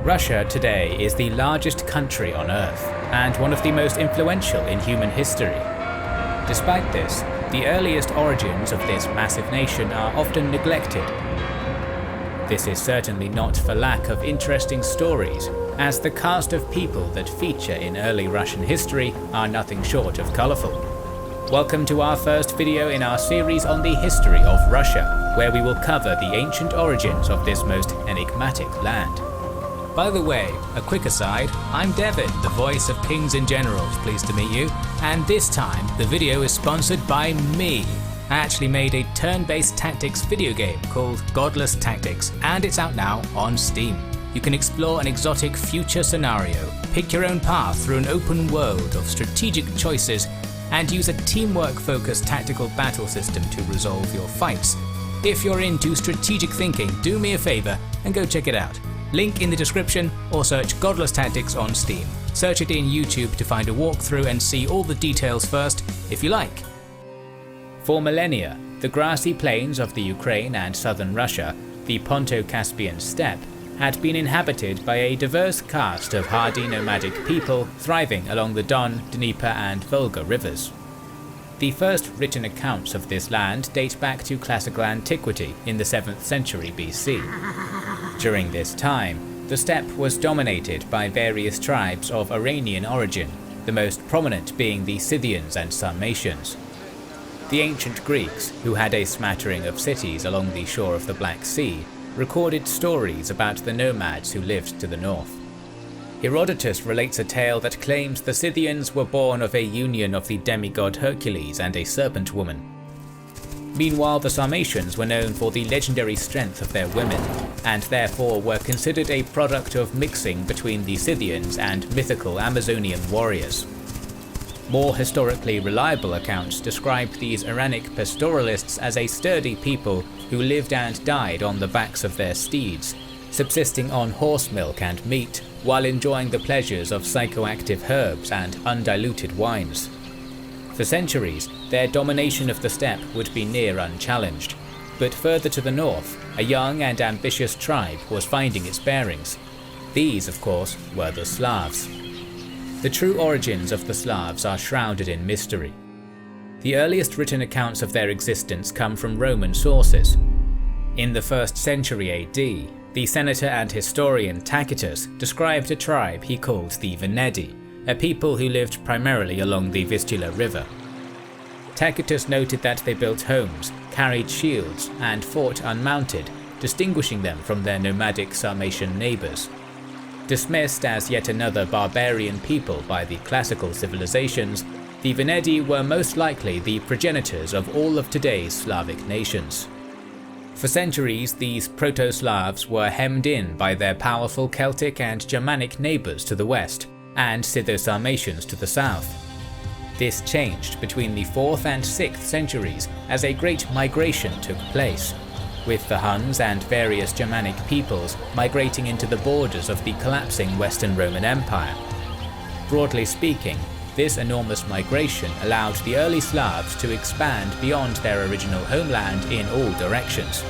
Russia today is the largest country on Earth, and one of the most influential in human history. Despite this, the earliest origins of this massive nation are often neglected. This is certainly not for lack of interesting stories, as the cast of people that feature in early Russian history are nothing short of colourful. Welcome to our first video in our series on the history of Russia, where we will cover the ancient origins of this most enigmatic land. By the way, a quick aside, I'm Devin, the voice of Kings and Generals, pleased to meet you, and this time the video is sponsored by me. I actually made a turn-based tactics video game called Godless Tactics, and it's out now on Steam. You can explore an exotic future scenario, pick your own path through an open world of strategic choices, and use a teamwork-focused tactical battle system to resolve your fights. If you're into strategic thinking, do me a favour and go check it out. Link in the description, or search Godless Tactics on Steam. Search it in YouTube to find a walkthrough and see all the details first, if you like. For millennia, the grassy plains of the Ukraine and southern Russia, the Ponto-Caspian steppe, had been inhabited by a diverse caste of hardy nomadic people thriving along the Don, Dnieper and Volga rivers. The first written accounts of this land date back to classical antiquity in the 7th century BC. During this time, the steppe was dominated by various tribes of Iranian origin, the most prominent being the Scythians and Sarmatians. The ancient Greeks, who had a smattering of cities along the shore of the Black Sea, recorded stories about the nomads who lived to the north. Herodotus relates a tale that claims the Scythians were born of a union of the demigod Hercules and a serpent woman. Meanwhile, the Sarmatians were known for the legendary strength of their women, and therefore were considered a product of mixing between the Scythians and mythical Amazonian warriors. More historically reliable accounts describe these Iranic pastoralists as a sturdy people who lived and died on the backs of their steeds, subsisting on horse milk and meat, while enjoying the pleasures of psychoactive herbs and undiluted wines. For centuries, their domination of the steppe would be near unchallenged, but further to the north, a young and ambitious tribe was finding its bearings. These, of course, were the Slavs. The true origins of the Slavs are shrouded in mystery. The earliest written accounts of their existence come from Roman sources. In the 1st century AD, the senator and historian Tacitus described a tribe he called the Venedi, a people who lived primarily along the Vistula River. Tacitus noted that they built homes, carried shields, and fought unmounted, distinguishing them from their nomadic Sarmatian neighbours. Dismissed as yet another barbarian people by the classical civilizations, the Venedi were most likely the progenitors of all of today's Slavic nations. For centuries, these Proto-Slavs were hemmed in by their powerful Celtic and Germanic neighbours to the west, and Scytho-Sarmatians to the south. This changed between the 4th and 6th centuries as a great migration took place, with the Huns and various Germanic peoples migrating into the borders of the collapsing Western Roman Empire. Broadly speaking, this enormous migration allowed the early Slavs to expand beyond their original homeland in all directions.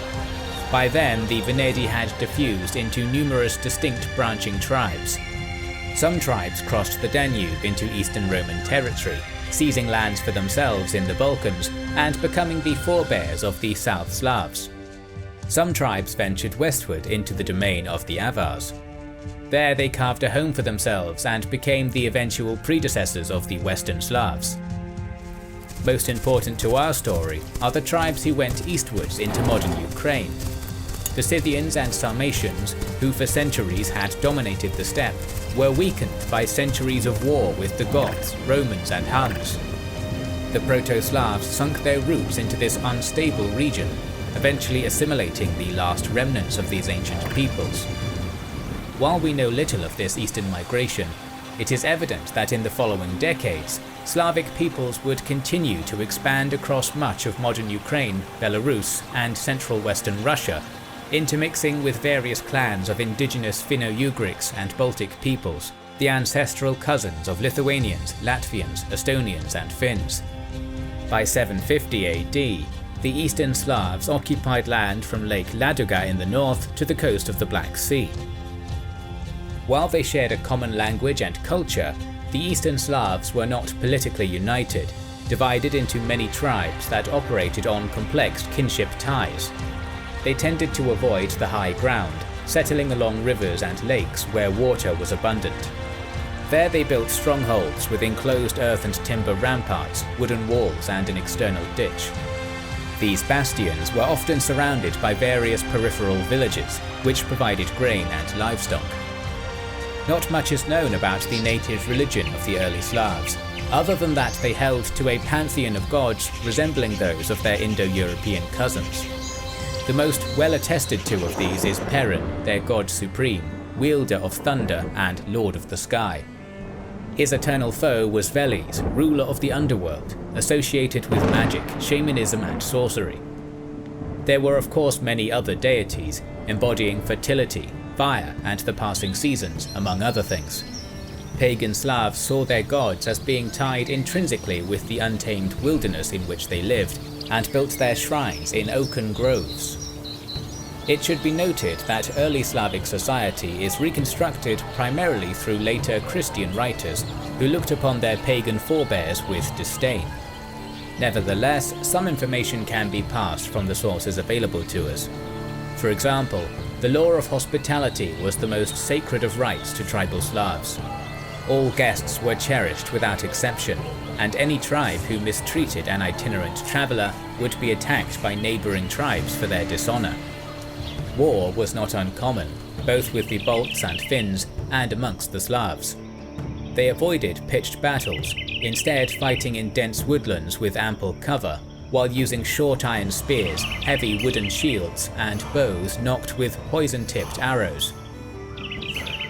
By then, the Venedi had diffused into numerous distinct branching tribes. Some tribes crossed the Danube into Eastern Roman territory, seizing lands for themselves in the Balkans and becoming the forebears of the South Slavs. Some tribes ventured westward into the domain of the Avars. There they carved a home for themselves and became the eventual predecessors of the Western Slavs. Most important to our story are the tribes who went eastwards into modern Ukraine. The Scythians and Sarmatians, who for centuries had dominated the steppe, were weakened by centuries of war with the Goths, Romans and Huns. The Proto-Slavs sunk their roots into this unstable region, eventually assimilating the last remnants of these ancient peoples. While we know little of this eastern migration, it is evident that in the following decades, Slavic peoples would continue to expand across much of modern Ukraine, Belarus and central western Russia, intermixing with various clans of indigenous Finno-Ugrics and Baltic peoples, the ancestral cousins of Lithuanians, Latvians, Estonians and Finns. By 750 AD, the Eastern Slavs occupied land from Lake Ladoga in the north to the coast of the Black Sea. While they shared a common language and culture, the Eastern Slavs were not politically united, divided into many tribes that operated on complex kinship ties. They tended to avoid the high ground, settling along rivers and lakes where water was abundant. There they built strongholds with enclosed earth and timber ramparts, wooden walls and an external ditch. These bastions were often surrounded by various peripheral villages, which provided grain and livestock. Not much is known about the native religion of the early Slavs, other than that they held to a pantheon of gods resembling those of their Indo-European cousins. The most well-attested two of these is Perun, their god supreme, wielder of thunder and lord of the sky. His eternal foe was Veles, ruler of the underworld, associated with magic, shamanism and sorcery. There were of course many other deities, embodying fertility, fire and the passing seasons, among other things. Pagan Slavs saw their gods as being tied intrinsically with the untamed wilderness in which they lived, and built their shrines in oaken groves. It should be noted that early Slavic society is reconstructed primarily through later Christian writers who looked upon their pagan forebears with disdain. Nevertheless, some information can be passed from the sources available to us. For example, the law of hospitality was the most sacred of rites to tribal Slavs. All guests were cherished without exception, and any tribe who mistreated an itinerant traveller would be attacked by neighbouring tribes for their dishonour. War was not uncommon, both with the Balts and Finns and amongst the Slavs. They avoided pitched battles, instead fighting in dense woodlands with ample cover, while using short iron spears, heavy wooden shields, and bows nocked with poison-tipped arrows.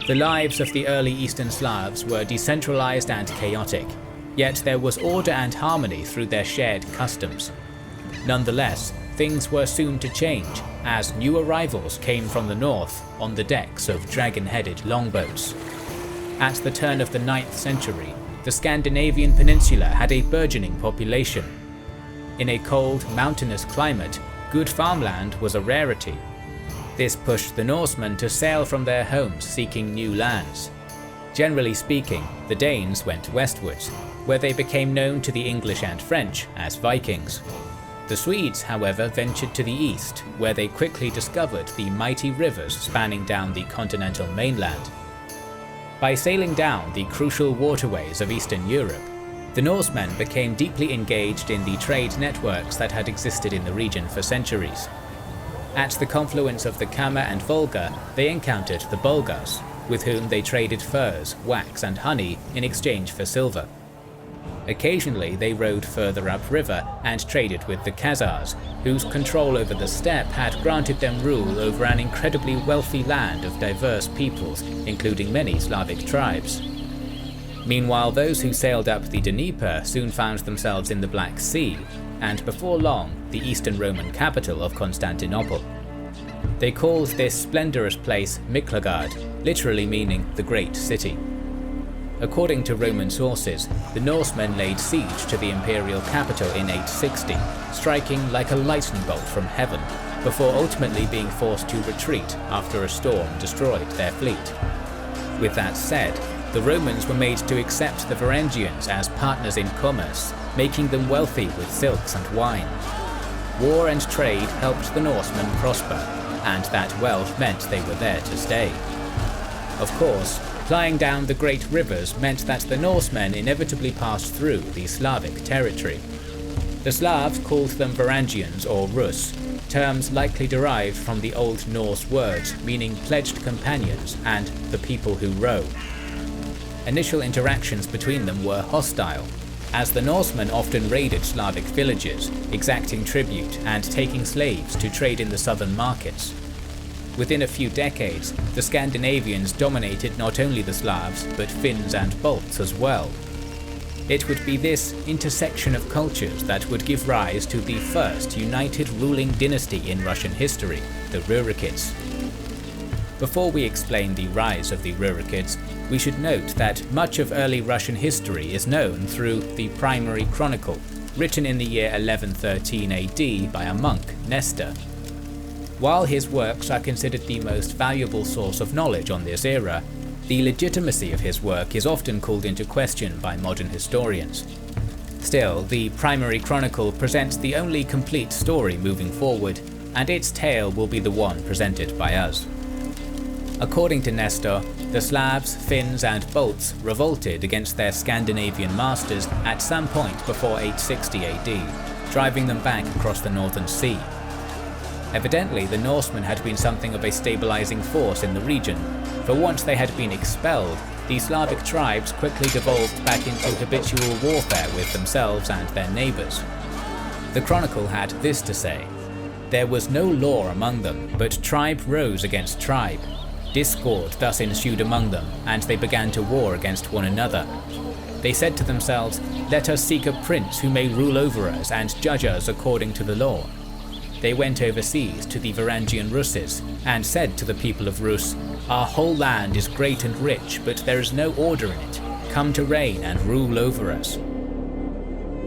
The lives of the early Eastern Slavs were decentralized and chaotic, yet there was order and harmony through their shared customs. Nonetheless, things were soon to change, as new arrivals came from the north on the decks of dragon-headed longboats. At the turn of the 9th century, the Scandinavian peninsula had a burgeoning population. In a cold, mountainous climate, good farmland was a rarity. This pushed the Norsemen to sail from their homes seeking new lands. Generally speaking, the Danes went westwards, where they became known to the English and French as Vikings. The Swedes, however, ventured to the east, where they quickly discovered the mighty rivers spanning down the continental mainland. By sailing down the crucial waterways of Eastern Europe, the Norsemen became deeply engaged in the trade networks that had existed in the region for centuries. At the confluence of the Kama and Volga, they encountered the Bulgars, with whom they traded furs, wax and honey in exchange for silver. Occasionally they rode further upriver and traded with the Khazars, whose control over the steppe had granted them rule over an incredibly wealthy land of diverse peoples, including many Slavic tribes. Meanwhile, those who sailed up the Dnieper soon found themselves in the Black Sea, and before long, the Eastern Roman capital of Constantinople. They called this splendorous place Miklagard, literally meaning the Great City. According to Roman sources, the Norsemen laid siege to the imperial capital in 860, striking like a lightning bolt from heaven, before ultimately being forced to retreat after a storm destroyed their fleet. With that said, the Romans were made to accept the Varangians as partners in commerce, making them wealthy with silks and wine. War and trade helped the Norsemen prosper, and that wealth meant they were there to stay. Of course, flying down the great rivers meant that the Norsemen inevitably passed through the Slavic territory. The Slavs called them Varangians or Rus, terms likely derived from the Old Norse words meaning pledged companions and the people who row. Initial interactions between them were hostile, as the Norsemen often raided Slavic villages, exacting tribute and taking slaves to trade in the southern markets. Within a few decades, the Scandinavians dominated not only the Slavs, but Finns and Balts as well. It would be this intersection of cultures that would give rise to the first united ruling dynasty in Russian history, the Rurikids. Before we explain the rise of the Rurikids, we should note that much of early Russian history is known through the primary chronicle, written in the year 1113 AD by a monk, Nestor. While his works are considered the most valuable source of knowledge on this era, The legitimacy of his work is often called into question by modern historians. Still, the primary chronicle presents the only complete story moving forward, and its tale will be the one presented by us. According to Nestor, the Slavs, Finns and Balts revolted against their Scandinavian masters at some point before 860 AD, driving them back across the Northern Sea. Evidently, the Norsemen had been something of a stabilizing force in the region, for once they had been expelled, the Slavic tribes quickly devolved back into habitual warfare with themselves and their neighbours. The chronicle had this to say: "There was no law among them, but tribe rose against tribe. Discord thus ensued among them, and they began to war against one another. They said to themselves, 'Let us seek a prince who may rule over us and judge us according to the law.' They went overseas to the Varangian Ruses, and said to the people of Rus, 'Our whole land is great and rich, but there is no order in it. Come to reign and rule over us.'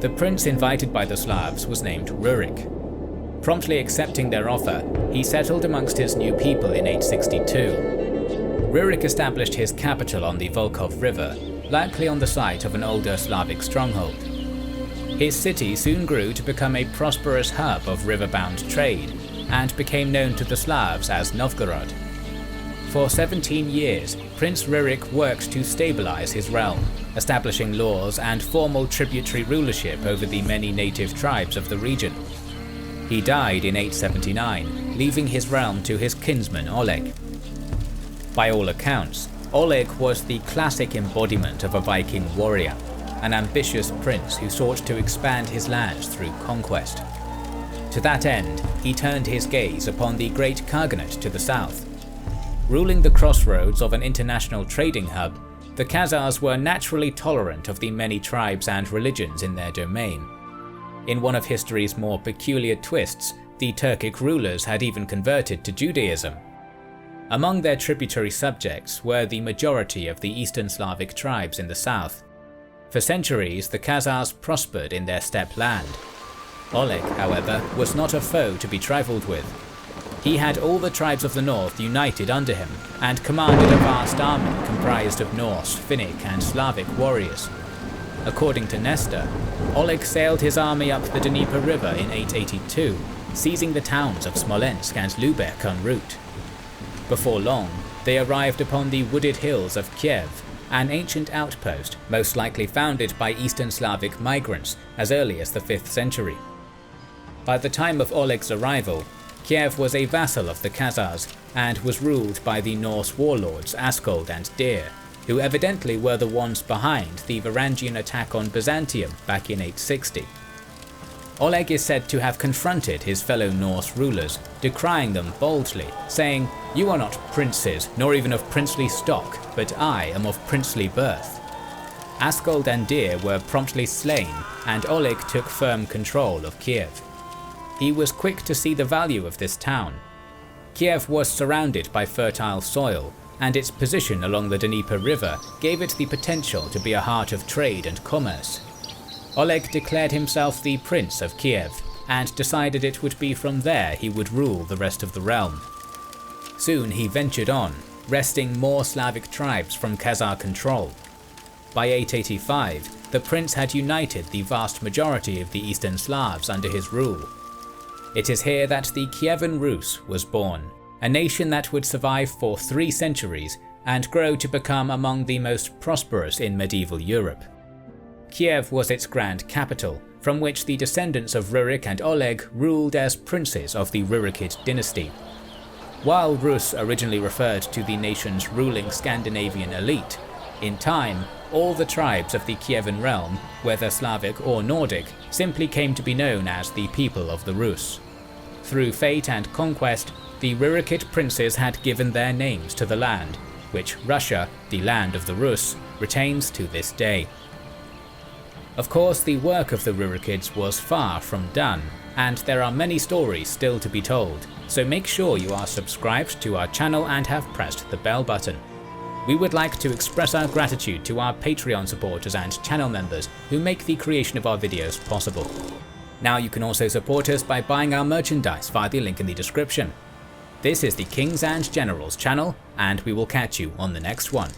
The prince invited by the Slavs was named Rurik. Promptly accepting their offer, he settled amongst his new people in 862. Rurik established his capital on the Volkhov River, likely on the site of an older Slavic stronghold. His city soon grew to become a prosperous hub of riverbound trade, and became known to the Slavs as Novgorod. For 17 years, Prince Rurik worked to stabilize his realm, establishing laws and formal tributary rulership over the many native tribes of the region. He died in 879, leaving his realm to his kinsman Oleg. By all accounts, Oleg was the classic embodiment of a Viking warrior, an ambitious prince who sought to expand his lands through conquest. To that end, he turned his gaze upon the Great Khaganate to the south. Ruling the crossroads of an international trading hub, the Khazars were naturally tolerant of the many tribes and religions in their domain. In one of history's more peculiar twists, the Turkic rulers had even converted to Judaism. Among their tributary subjects were the majority of the Eastern Slavic tribes in the south. For centuries, the Khazars prospered in their steppe land. Oleg, however, was not a foe to be trifled with. He had all the tribes of the north united under him, and commanded a vast army comprised of Norse, Finnic and Slavic warriors. According to Nestor, Oleg sailed his army up the Dnieper River in 882, seizing the towns of Smolensk and Lubeck en route. Before long, they arrived upon the wooded hills of Kiev, an ancient outpost most likely founded by Eastern Slavic migrants as early as the 5th century. By the time of Oleg's arrival, Kiev was a vassal of the Khazars and was ruled by the Norse warlords Askold and Dir, who evidently were the ones behind the Varangian attack on Byzantium back in 860. Oleg is said to have confronted his fellow Norse rulers, decrying them boldly, saying, "You are not princes, nor even of princely stock, but I am of princely birth." Askold and Dir were promptly slain, and Oleg took firm control of Kiev. He was quick to see the value of this town. Kiev was surrounded by fertile soil, and its position along the Dnieper River gave it the potential to be a heart of trade and commerce. Oleg declared himself the Prince of Kiev, and decided it would be from there he would rule the rest of the realm. Soon he ventured on, wresting more Slavic tribes from Khazar control. By 885, the prince had united the vast majority of the Eastern Slavs under his rule. It is here that the Kievan Rus was born, a nation that would survive for 3 centuries and grow to become among the most prosperous in medieval Europe. Kiev was its grand capital, from which the descendants of Rurik and Oleg ruled as princes of the Rurikid dynasty. While Rus originally referred to the nation's ruling Scandinavian elite, in time, all the tribes of the Kievan realm, whether Slavic or Nordic, simply came to be known as the people of the Rus. Through fate and conquest, the Rurikid princes had given their names to the land, which Russia, the land of the Rus, retains to this day. Of course, the work of the Rurikids was far from done, and there are many stories still to be told, so make sure you are subscribed to our channel and have pressed the bell button. We would like to express our gratitude to our Patreon supporters and channel members who make the creation of our videos possible. Now you can also support us by buying our merchandise via the link in the description. This is the Kings and Generals channel, and we will catch you on the next one.